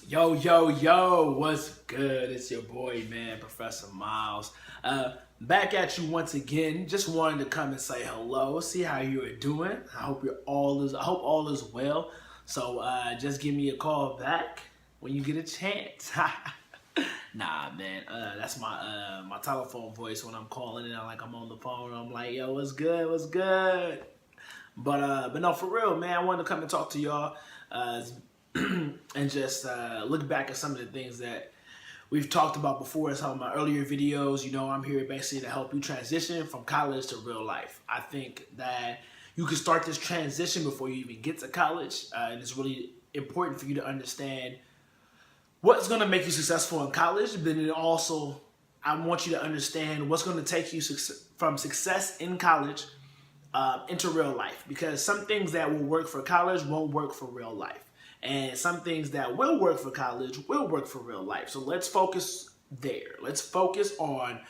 Yo, yo, yo, what's good? It's your boy, man, Professor Miles. Back at you once again. Just wanted to come and say hello, see how you are doing. I hope all is well. So just give me a call back when you get a chance. Nah, man, that's my telephone voice when I'm calling and I'm on the phone. I'm like, yo, what's good? What's good? But no, for real, man. I wanted to come and talk to y'all, and just look back at some of the things that we've talked about before in some of my earlier videos. I'm here basically to help you transition from college to real life. I think that you can start this transition before you even get to college, and it's really important for you to understand what's going to make you successful in college, but then also I want you to understand what's going to take you from success in college into real life, because some things that will work for college won't work for real life, and some things that will work for college will work for real life. So let's focus there. Let's focus on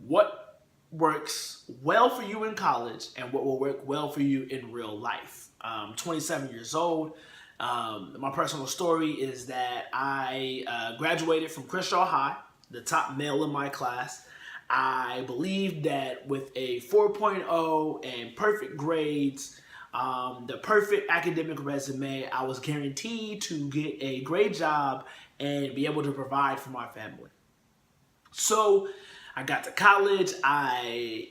what works well for you in college and what will work well for you in real life. 27 years old. My personal story is that I graduated from Crenshaw High, the top male in my class. I believed that with a 4.0 and perfect grades, the perfect academic resume, I was guaranteed to get a great job and be able to provide for my family. So I got to college. I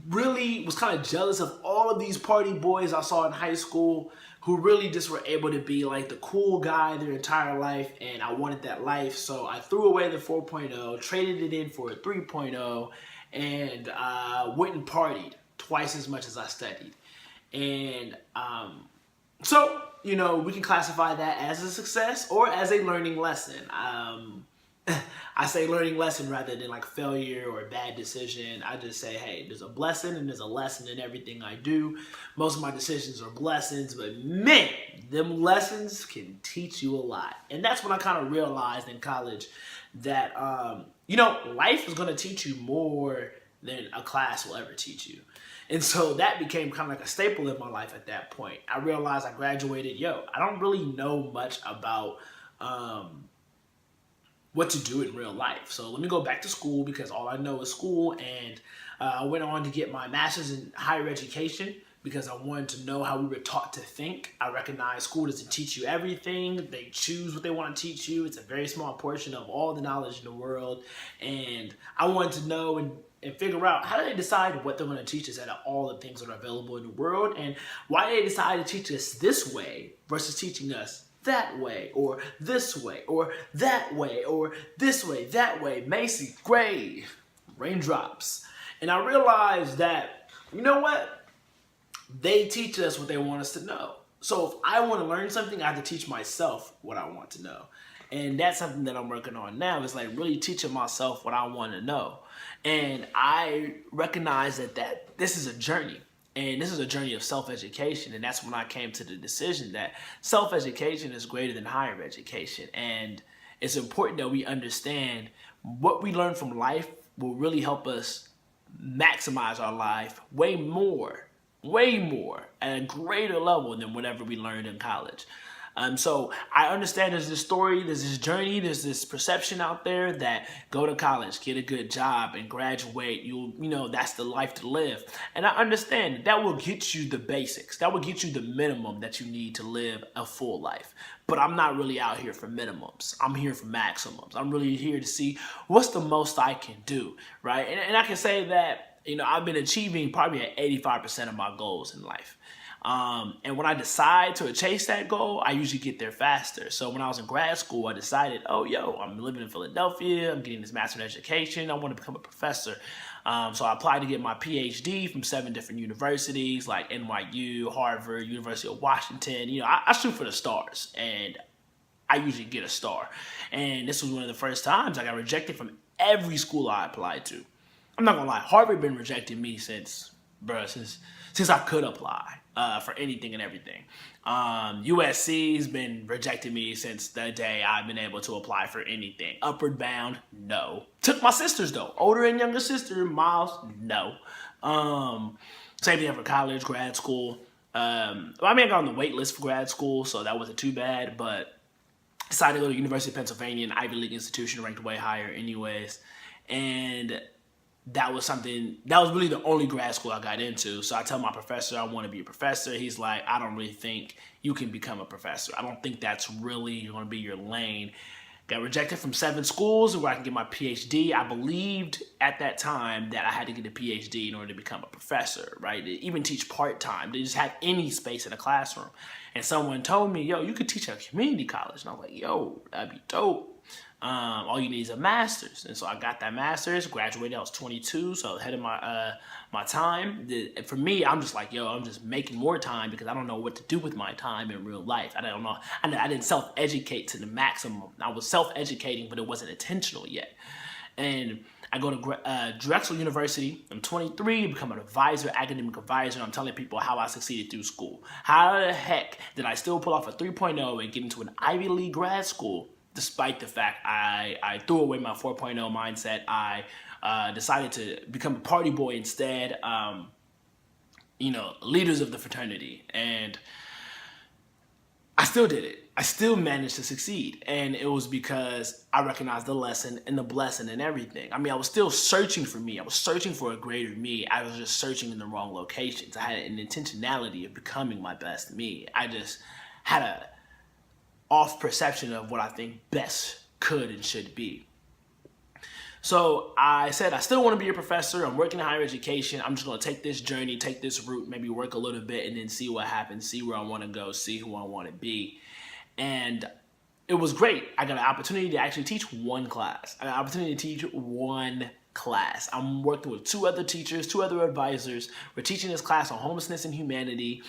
really was kind of jealous of all of these party boys I saw in high school who really just were able to be like the cool guy their entire life, and I wanted that life. So I threw away the 4.0, traded it in for a 3.0, and went and partied twice as much as I studied. And we can classify that as a success or as a learning lesson. I say learning lesson rather than like failure or a bad decision. I just say, hey, there's a blessing and there's a lesson in everything I do. Most of my decisions are blessings, but man, them lessons can teach you a lot. And that's when I kind of realized in college that, life is going to teach you more than a class will ever teach you. And so that became kind of like a staple in my life at that point. I realized I graduated, I don't really know much about what to do in real life. So let me go back to school, because all I know is school. And I went on to get my master's in higher education because I wanted to know how we were taught to think. I recognize school doesn't teach you everything. They choose what they want to teach you. It's a very small portion of all the knowledge in the world. And I wanted to know and figure out, how do they decide what they're going to teach us out of all the things that are available in the world, and why do they decide to teach us this way versus teaching us that way, or this way, or that way, or this way, that way, Macy, gray, raindrops. And I realized that, you know what? They teach us what they want us to know. So if I want to learn something, I have to teach myself what I want to know. And that's something that I'm working on now, is like really teaching myself what I want to know. And I recognize that this is a journey. And this is a journey of self-education. And that's when I came to the decision that self-education is greater than higher education. And it's important that we understand what we learn from life will really help us maximize our life way more, at a greater level than whatever we learned in college. So I understand there's this story, there's this journey, there's this perception out there that go to college, get a good job, and graduate. That's the life to live. And I understand that will get you the basics. That will get you the minimum that you need to live a full life. But I'm not really out here for minimums. I'm here for maximums. I'm really here to see what's the most I can do, right? And I can say that, I've been achieving probably at 85% of my goals in life. And when I decide to chase that goal, I usually get there faster. So when I was in grad school, I decided, I'm living in Philadelphia. I'm getting this master's in education. I want to become a professor. So I applied to get my PhD from 7 different universities like NYU, Harvard, University of Washington. I shoot for the stars, and I usually get a star. And this was one of the first times I got rejected from every school I applied to. I'm not gonna lie, Harvard been rejecting me since I could apply for anything and everything. USC's been rejecting me since the day I've been able to apply for anything. Upward Bound, no. Took my sisters though, older and younger sister, Miles, no. Same thing for college, grad school. I got on the wait list for grad school, so that wasn't too bad, but decided to go to University of Pennsylvania, an Ivy League institution ranked way higher anyways. And that was really the only grad school I got into. So I tell my professor I want to be a professor. He's like, I don't really think you can become a professor. I don't think that's really going to be your lane. Got rejected from 7 schools where I can get my PhD. I believed at that time that I had to get a PhD in order to become a professor, right? They even teach part-time. They just have any space in a classroom. And someone told me, yo, you could teach at a community college. And I was like, yo, that'd be dope. All you need is a master's. And so I got that master's, graduated, I was 22, so ahead of my time. For me, I'm just like, yo, I'm just making more time because I don't know what to do with my time in real life. I don't know. I didn't self-educate to the maximum. I was self-educating, but it wasn't intentional yet. And I go to Drexel University. I'm 23, become an advisor, academic advisor. I'm telling people how I succeeded through school. How the heck did I still pull off a 3.0 and get into an Ivy League grad school, despite the fact I threw away my 4.0 mindset? I decided to become a party boy instead, leaders of the fraternity. And I still did it. I still managed to succeed. And it was because I recognized the lesson and the blessing and everything. I mean, I was still searching for me. I was searching for a greater me. I was just searching in the wrong locations. I had an intentionality of becoming my best me. I just had a off perception of what I think best could and should be. So I said, I still want to be a professor. I'm working in higher education. I'm just going to take this journey, take this route, maybe work a little bit and then see what happens, see where I want to go, see who I want to be. And it was great. I got an opportunity to actually teach one class. I got an opportunity to teach one class. I'm working with 2 other teachers, 2 other advisors. We're teaching this class on homelessness and humanity.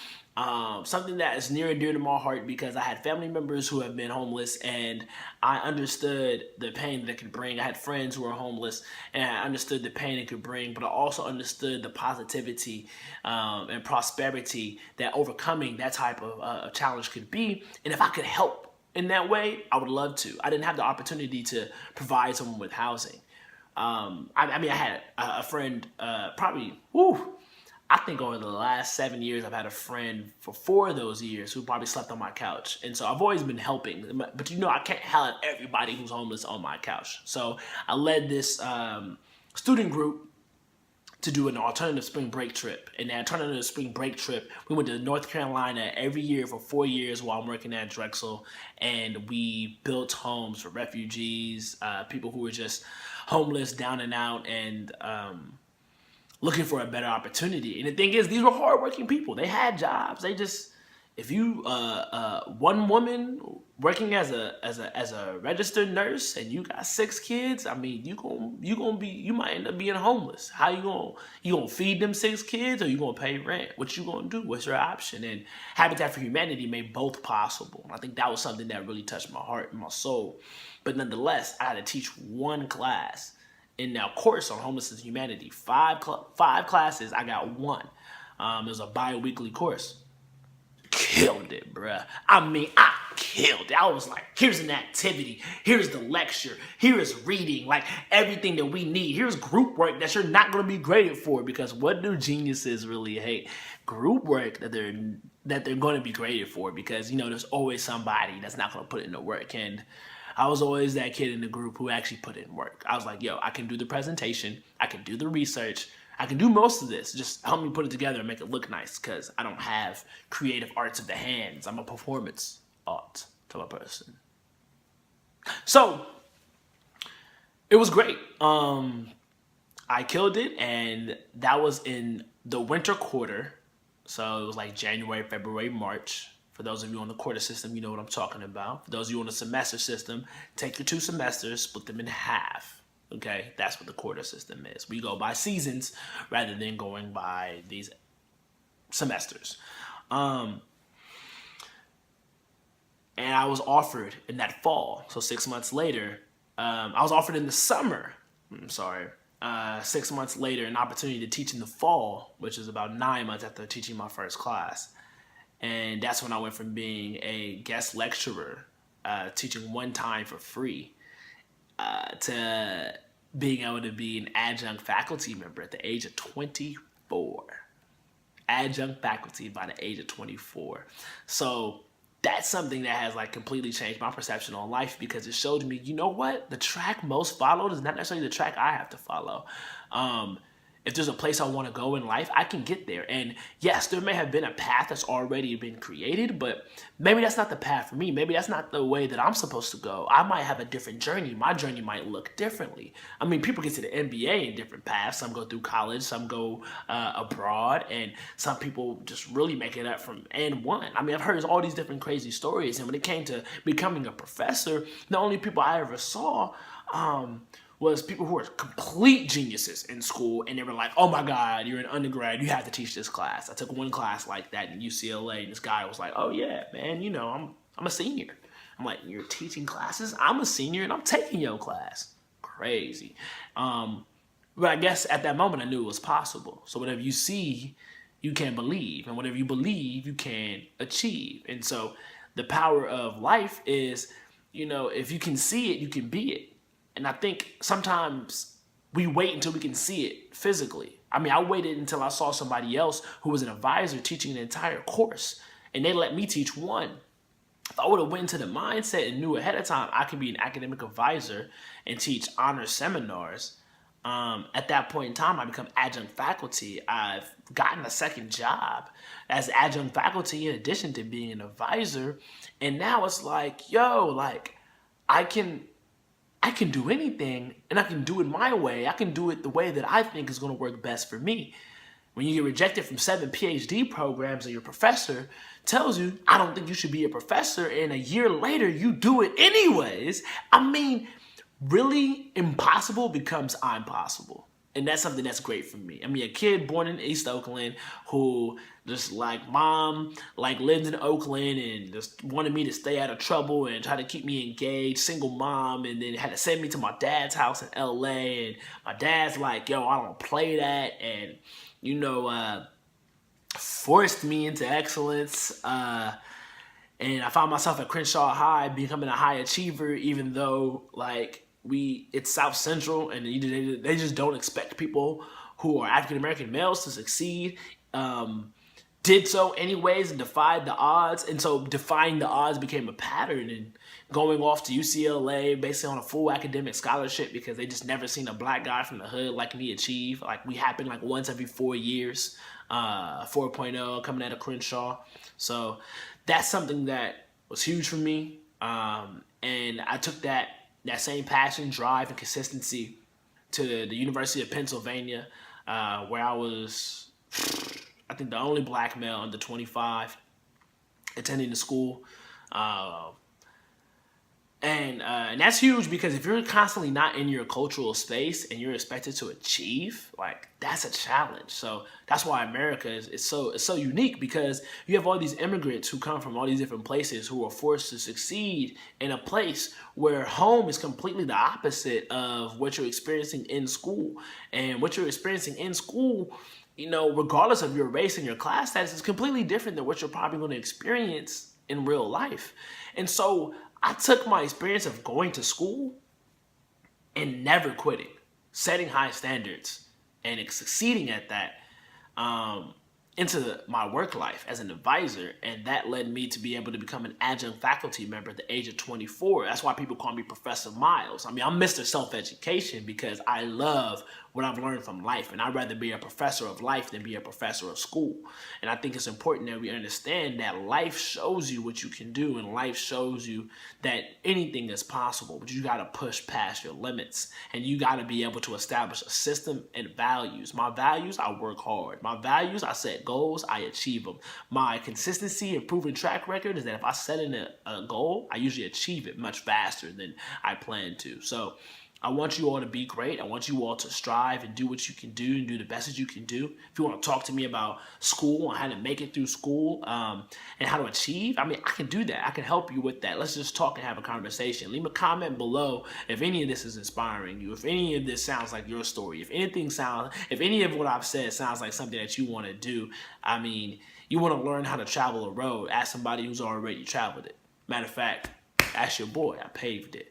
Something that is near and dear to my heart because I had family members who have been homeless and I understood the pain that it could bring. I had friends who were homeless and I understood the pain it could bring, but I also understood the positivity and prosperity that overcoming that type of challenge could be. And if I could help in that way, I would love to. I didn't have the opportunity to provide someone with housing. I had a friend I think over the last 7 years, I've had a friend for 4 of those years who probably slept on my couch. And so I've always been helping. But I can't have everybody who's homeless on my couch. So I led this student group to do an alternative spring break trip. And that alternative spring break trip, we went to North Carolina every year for 4 years while I'm working at Drexel. And we built homes for refugees, people who were just homeless, down and out, and looking for a better opportunity. And the thing is, these were hardworking people. They had jobs. They just, if you one woman working as a registered nurse and you got 6 kids, I mean, you might end up being homeless. How you gonna feed them 6 kids, or you gonna pay rent? What you gonna do? What's your option? And Habitat for Humanity made both possible. And I think that was something that really touched my heart and my soul. But nonetheless, I had to teach one class in our course on homelessness and humanity. 5 classes, I got 1. It was a bi-weekly course. Killed it, bruh. I mean, I killed it. I was like, here's an activity, here's the lecture, here is reading, like everything that we need. Here's group work that you're not going to be graded for, because what do geniuses really hate? Group work that they're going to be graded for, because there's always somebody that's not going to put in the work. And I was always that kid in the group who actually put in work. I was like, yo, I can do the presentation, I can do the research, I can do most of this. Just help me put it together and make it look nice, because I don't have creative arts of the hands. I'm a performance art type of person. So it was great. I killed it, and that was in the winter quarter. So it was like January, February, March. For those of you on the quarter system, you know what I'm talking about. For those of you on the semester system, take your 2 semesters, split them in half. Okay, that's what the quarter system is. We go by seasons rather than going by these semesters. And I was offered in that fall, so 6 months later, I was offered in the summer, 6 months later, an opportunity to teach in the fall, which is about 9 months after teaching my first class. And that's when I went from being a guest lecturer, teaching one time for free, to being able to be an adjunct faculty member at the age of 24. Adjunct faculty by the age of 24. So that's something that has like completely changed my perception on life, because it showed me, you know what, the track most followed is not necessarily the track I have to follow. If there's a place I want to go in life, I can get there. And yes, there may have been a path that's already been created, but maybe that's not the path for me. Maybe that's not the way that I'm supposed to go. I might have a different journey. My journey might look differently. I mean, people get to the NBA in different paths. Some go through college, some go abroad, and some people just really make it up from N1. I mean, I've heard all these different crazy stories. And when it came to becoming a professor, the only people I ever saw was people who were complete geniuses in school, and they were like, oh my God, you're an undergrad, you have to teach this class. I took one class like that in UCLA, and this guy was like, oh yeah, man, you know, I'm a senior. I'm like, you're teaching classes? I'm a senior and I'm taking your class. Crazy. But I guess at that moment I knew it was possible. So whatever you see, you can believe, and whatever you believe, you can achieve. And so the power of life is, you know, if you can see it, you can be it. And I think sometimes we wait until we can see it physically. I mean, I waited until I saw somebody else who was an advisor teaching an entire course, and they let me teach one. If I would have went into the mindset and knew ahead of time I could be an academic advisor and teach honor seminars, at that point in time, I become adjunct faculty. I've gotten a second job as adjunct faculty in addition to being an advisor. And now it's like, yo, like I can do anything, and I can do it my way. I can do it the way that I think is going to work best for me. When you get rejected from 7 PhD programs and your professor tells you, I don't think you should be a professor, and a year later you do it anyways, I mean, really impossible becomes I'm possible. And that's something that's great for me. I mean, a kid born in East Oakland who just like mom, like lived in Oakland and just wanted me to stay out of trouble and try to keep me engaged, single mom, and then had to send me to my dad's house in LA. And my dad's like, yo, I don't play that. And, you know, forced me into excellence. And I found myself at Crenshaw High becoming a high achiever, even though like it's South Central and they just don't expect people who are African American males to succeed. Did so anyways and defied the odds. And so defying the odds became a pattern, and going off to UCLA basically on a full academic scholarship because they just never seen a black guy from the hood like me achieve. Like we happen like once every 4 years, 4.0 coming out of Crenshaw. So that's something that was huge for me. And I took that same passion, drive, and consistency to the University of Pennsylvania, where I was, I think, the only black male under 25 attending the school. And that's huge, because if you're constantly not in your cultural space and you're expected to achieve, like that's a challenge. So that's why America is so unique, because you have all these immigrants who come from all these different places who are forced to succeed in a place where home is completely the opposite of what you're experiencing in school. And what you're experiencing in school, you know, regardless of your race and your class status, is completely different than what you're probably going to experience in real life. And so I took my experience of going to school and never quitting, setting high standards, and succeeding at that into my work life as an advisor. And that led me to be able to become an adjunct faculty member at the age of 24. That's why people call me Professor Miles. I mean, I'm Mr. Self-Education because I love what I've learned from life, and I'd rather be a professor of life than be a professor of school. And I think it's important that we understand that life shows you what you can do, and life shows you that anything is possible, but you got to push past your limits, and you got to be able to establish a system and values. My values, I work hard. My values, I set goals, I achieve them. My consistency and proven track record is that if I set in a goal, I usually achieve it much faster than I plan to. So I want you all to be great. I want you all to strive and do what you can do and do the best that you can do. If you want to talk to me about school and how to make it through school and how to achieve, I mean, I can do that. I can help you with that. Let's just talk and have a conversation. Leave a comment below if any of this is inspiring you, if any of this sounds like your story, if any of what I've said sounds like something that you want to do. I mean, you want to learn how to travel a road, ask somebody who's already traveled it. Matter of fact, ask your boy, I paved it.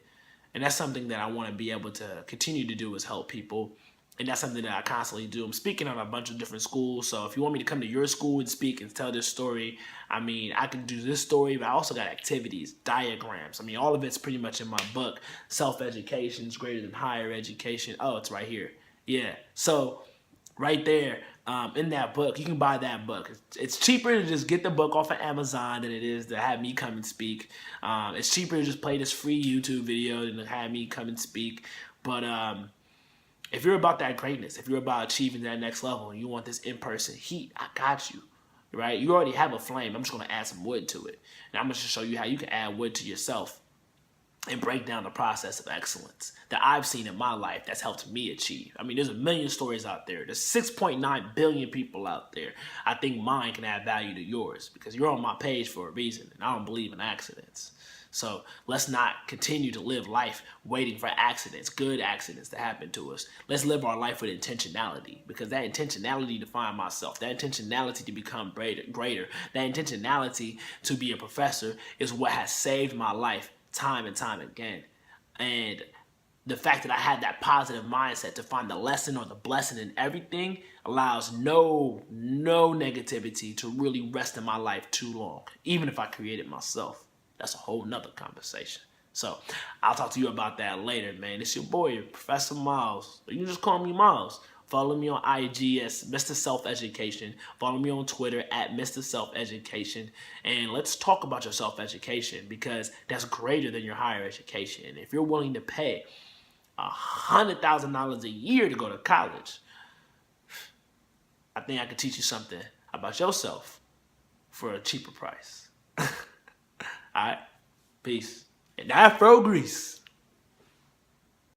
And that's something that I want to be able to continue to do, is help people And that's something that I constantly do. I'm speaking at a bunch of different schools. So if you want me to come to your school and speak and tell this story, I mean, I can do this story, but I also got activities, diagrams. I mean, all of it's pretty much in my book. Self-education is greater than higher education. Oh, it's right here. Yeah. So right there, in that book, you can buy that book. It's cheaper to just get the book off of Amazon than it is to have me come and speak. It's cheaper to just play this free YouTube video than to have me come and speak. But if you're about that greatness, if you're about achieving that next level and you want this in-person heat, I got you, right? You already have a flame. I'm just going to add some wood to it. And I'm going to show you how you can add wood to yourself and break down the process of excellence that I've seen in my life that's helped me achieve. I mean, there's a million stories out there. There's 6.9 billion people out there. I think mine can add value to yours because you're on my page for a reason, and I don't believe in accidents. So let's not continue to live life waiting for accidents, good accidents to happen to us. Let's live our life with intentionality, because that intentionality to find myself, that intentionality to become greater, that intentionality to be a professor is what has saved my life time and time again. And the fact that I had that positive mindset to find the lesson or the blessing in everything allows no negativity to really rest in my life too long, even if I create it myself. That's a whole nother conversation. So I'll talk to you about that later, man. It's your boy, Professor Miles. You can just call me Miles. Follow me on IG as Mr. Self-Education. Follow me on Twitter at Mr. Self-Education. And let's talk about your self-education, because that's greater than your higher education. And if you're willing to pay $100,000 a year to go to college, I think I could teach you something about yourself for a cheaper price. All right, peace. And Afro Grease.